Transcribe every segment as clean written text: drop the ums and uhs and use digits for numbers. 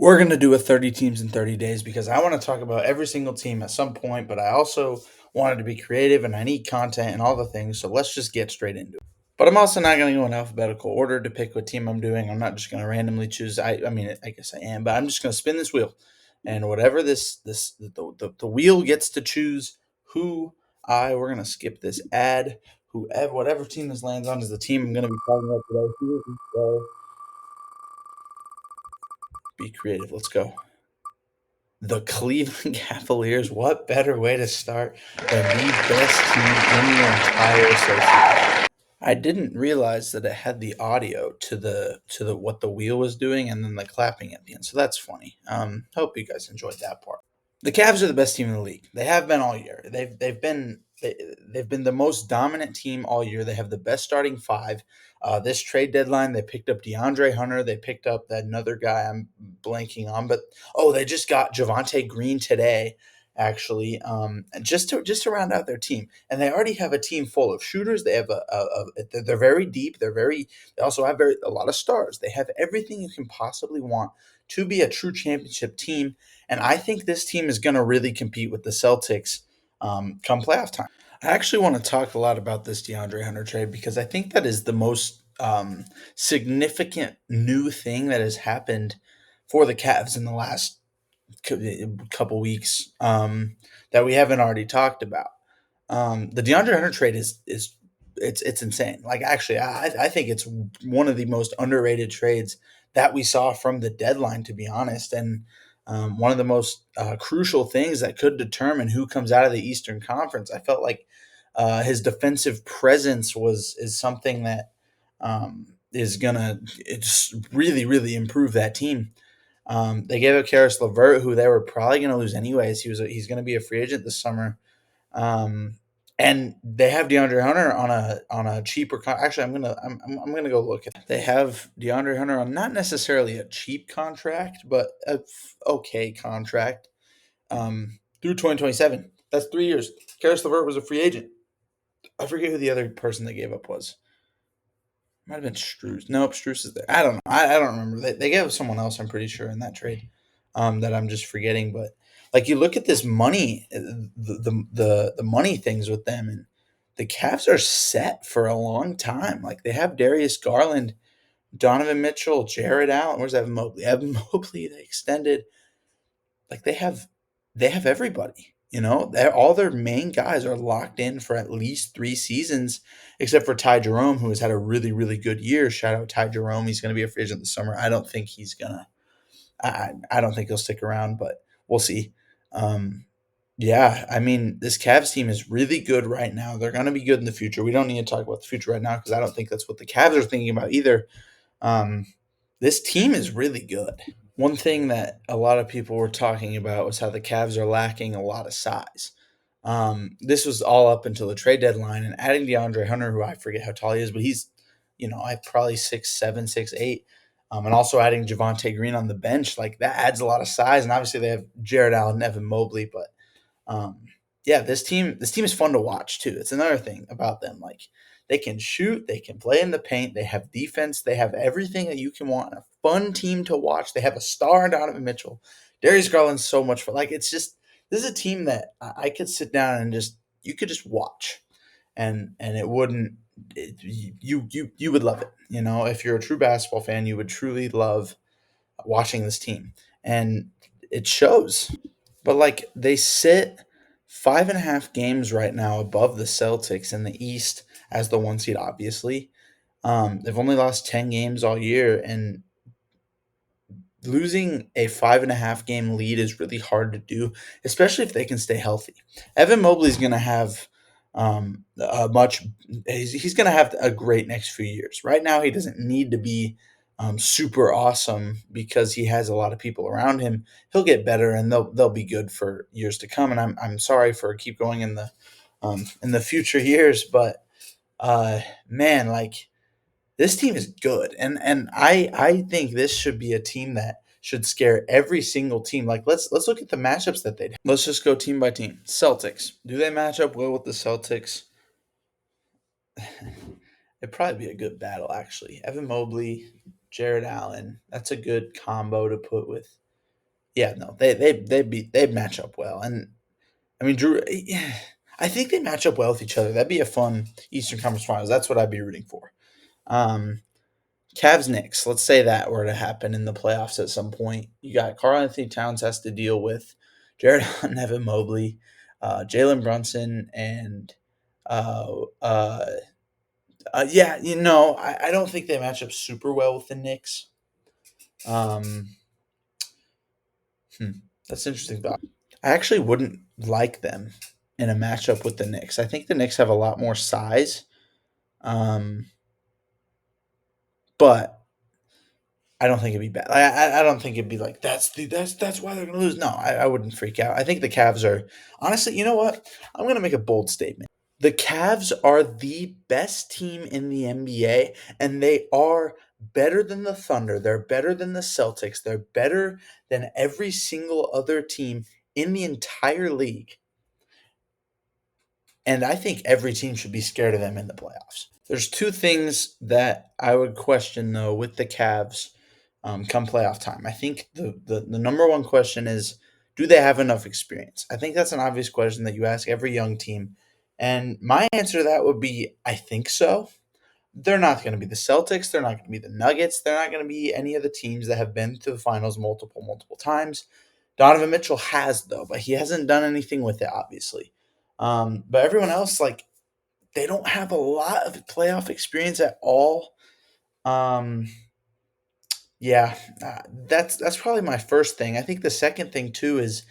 We're going to do a 30 teams in 30 days because I want to talk about every single team at some point, but I also wanted to be creative and I need content and all the things. So let's just get straight into it. But I'm also not going to go in alphabetical order to pick what team I'm doing. I'm not just going to randomly choose. I mean, I guess I am, but I'm just going to spin this wheel, and whatever the wheel gets to choose who we're going to skip this ad. Whoever whatever team this lands on is the team I'm going to be talking about today. Here we go. Be creative. Let's go. The Cleveland Cavaliers. What better way to start than the best team in the entire association? I didn't realize that it had the audio to the what the wheel was doing and then the clapping at the end. So that's funny. Hope you guys enjoyed that part. The Cavs are the best team in the league. They have been all year. They've been the most dominant team all year. They have the best starting five. This trade deadline, they picked up DeAndre Hunter. They picked up that another guy I'm blanking on, but they just got Javante Green today, actually, just to round out their team. And they already have a team full of shooters. They have they're very deep. They also have a lot of stars. They have everything you can possibly want to be a true championship team, and I think this team is going to really compete with the Celtics come playoff time. I actually want to talk a lot about this DeAndre Hunter trade because I think that is the most significant new thing that has happened for the Cavs in the last couple weeks that we haven't already talked about. The DeAndre Hunter trade is it's insane. Like actually, I think it's one of the most underrated trades that we saw from the deadline, to be honest, and one of the most crucial things that could determine who comes out of the Eastern Conference. I felt like his defensive presence is something that is gonna it's really improve that team. They gave up Karis LeVert, who they were probably going to lose anyways. He's going to be a free agent this summer. Um, and they have DeAndre Hunter on a cheaper. Actually, I'm gonna go look at. They have DeAndre Hunter on not necessarily a cheap contract, but okay contract through 2027. That's 3 years. Karis LeVert was a free agent. I forget who the other person they gave up was. Might have been Struess. Nope, Struess is there. I don't know. I don't remember. They gave someone else, I'm pretty sure, in that trade that I'm just forgetting. But like you look at this money, the money things with them, and the Cavs are set for a long time. Like they have Darius Garland, Donovan Mitchell, Jared Allen. Where's Evan Mobley? Evan Mobley. They extended. Like they have everybody. All their main guys are locked in for at least 3 seasons, except for Ty Jerome, who has had a really good year. Shout out Ty Jerome. He's going to be a free agent this summer. I don't think he's gonna. I don't think he'll stick around, but we'll see. Um, yeah, I mean, this Cavs team is really good right now. They're going to be good in the future. We don't need to talk about the future right now because I don't think that's what the Cavs are thinking about either. Um, this team is really good. One thing that a lot of people were talking about was how the Cavs are lacking a lot of size. This was all up until the trade deadline, and adding DeAndre Hunter, who I forget how tall he is, but he's, I probably 6'7", 6'8", and also adding Javante Green on the bench, like that adds a lot of size. And obviously they have Jared Allen, Evan Mobley, but um, yeah, this team is fun to watch too. It's another thing about them. Like they can shoot, they can play in the paint, they have defense, they have everything that you can want. A fun team to watch. They have a star in Donovan Mitchell. Darius Garland's so much fun. Like it's just this is a team that I could sit down and just you could just watch, and it wouldn't. You would love it. If you're a true basketball fan, you would truly love watching this team, and it shows. But like they sit 5.5 games right now above the Celtics in the East as the one seed, obviously. They've only lost 10 games all year, and losing a 5.5 game lead is really hard to do, especially if they can stay healthy. Evan Mobley's going to have a much, he's going to have a great next few years. Right now, he doesn't need to be super awesome because he has a lot of people around him. He'll get better, and they'll be good for years to come. And I'm sorry for keep going in the future years, but man, like this team is good, and I think this should be a team that should scare every single team. Like let's look at the matchups that they'd. Let's just go team by team. Celtics. Do they match up well with the Celtics? It'd probably be a good battle, actually. Evan Mobley, Jared Allen. That's a good combo to put with. Yeah, no, they match up well, and I mean, Drew. Yeah, I think they match up well with each other. That'd be a fun Eastern Conference Finals. That's what I'd be rooting for. Um, Cavs Knicks. Let's say that were to happen in the playoffs at some point. You got Karl Anthony Towns has to deal with Jared Allen, Evan Mobley, Jalen Brunson, and uh, uh, yeah, I don't think they match up super well with the Knicks. Um, hmm, that's interesting thought. I actually wouldn't like them in a matchup with the Knicks. I think the Knicks have a lot more size, um, but I don't think it'd be bad. I don't think it'd be like that's why they're gonna lose. No, I wouldn't freak out. I think the Cavs are honestly. You know what? I'm gonna make a bold statement. The Cavs are the best team in the NBA, and they are better than the Thunder. They're better than the Celtics. They're better than every single other team in the entire league. And I think every team should be scared of them in the playoffs. There's two things that I would question though with the Cavs come playoff time. I think the number one question is, do they have enough experience? I think that's an obvious question that you ask every young team. And my answer to that would be I think so. They're not going to be the Celtics. They're not going to be the Nuggets. They're not going to be any of the teams that have been to the finals multiple times. Donovan Mitchell has, though, but he hasn't done anything with it, obviously. But everyone else, like, they don't have a lot of playoff experience at all. Um, yeah, that's probably my first thing. I think the second thing too is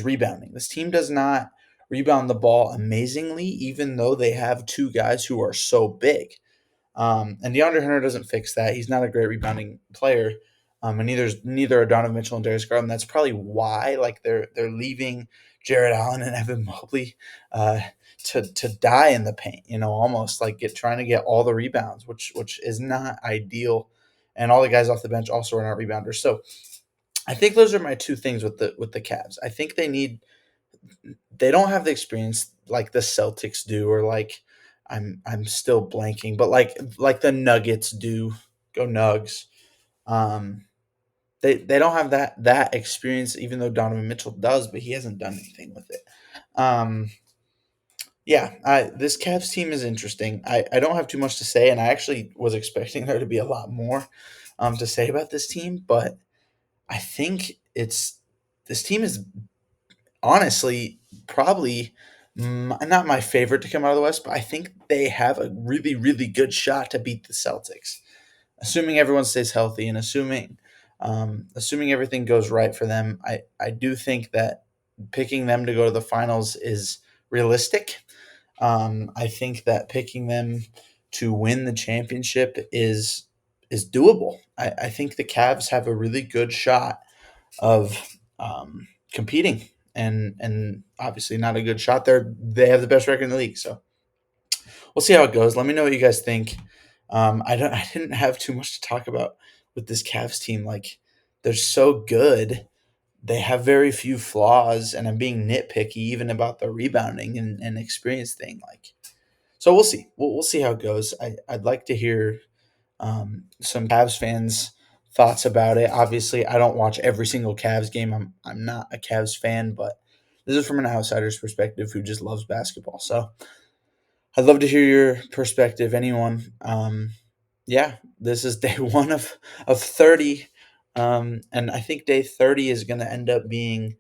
rebounding. This team does not rebound the ball amazingly, even though they have two guys who are so big. And DeAndre Hunter doesn't fix that. He's not a great rebounding player. And neither are Donovan Mitchell and Darius Garland. That's probably why like they're leaving Jared Allen and Evan Mobley uh, to die in the paint. Almost like trying to get all the rebounds, which is not ideal. And all the guys off the bench also are not rebounders. So I think those are my two things with the Cavs. I think they don't have the experience like the Celtics do, or like I'm still blanking, but like the Nuggets do. Go Nugs. Um, they don't have that experience, even though Donovan Mitchell does, but he hasn't done anything with it. Um, yeah, this Cavs team is interesting. I don't have too much to say, and I actually was expecting there to be a lot more to say about this team, but I think it's this team is honestly probably not my favorite to come out of the West, but I think they have a really, really good shot to beat the Celtics, assuming everyone stays healthy and assuming everything goes right for them. I do think that picking them to go to the finals is realistic. I think that picking them to win the championship is doable. I think the Cavs have a really good shot of competing, and obviously not a good shot. They have the best record in the league, so we'll see how it goes. Let me know what you guys think. I didn't have too much to talk about with this Cavs team. Like they're so good. They have very few flaws, and I'm being nitpicky even about the rebounding and experience thing. Like, so we'll see. We'll see how it goes. I'd like to hear some Cavs fans' thoughts about it. Obviously, I don't watch every single Cavs game. I'm not a Cavs fan, but this is from an outsider's perspective who just loves basketball. So I'd love to hear your perspective. Anyone? Yeah, this is day one of 30, and I think day 30 is going to end up being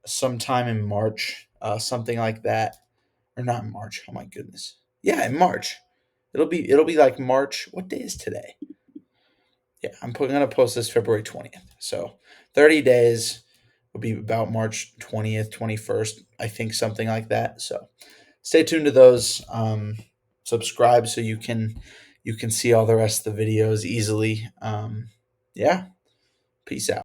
sometime in March, something like that, or not in March. Oh my goodness, yeah, in March. It'll be like March. What day is today? Yeah, gonna post this February 20th. So 30 days will be about March 20th, 21st, I think something like that. So stay tuned to those. Subscribe so you can see all the rest of the videos easily. Yeah, peace out.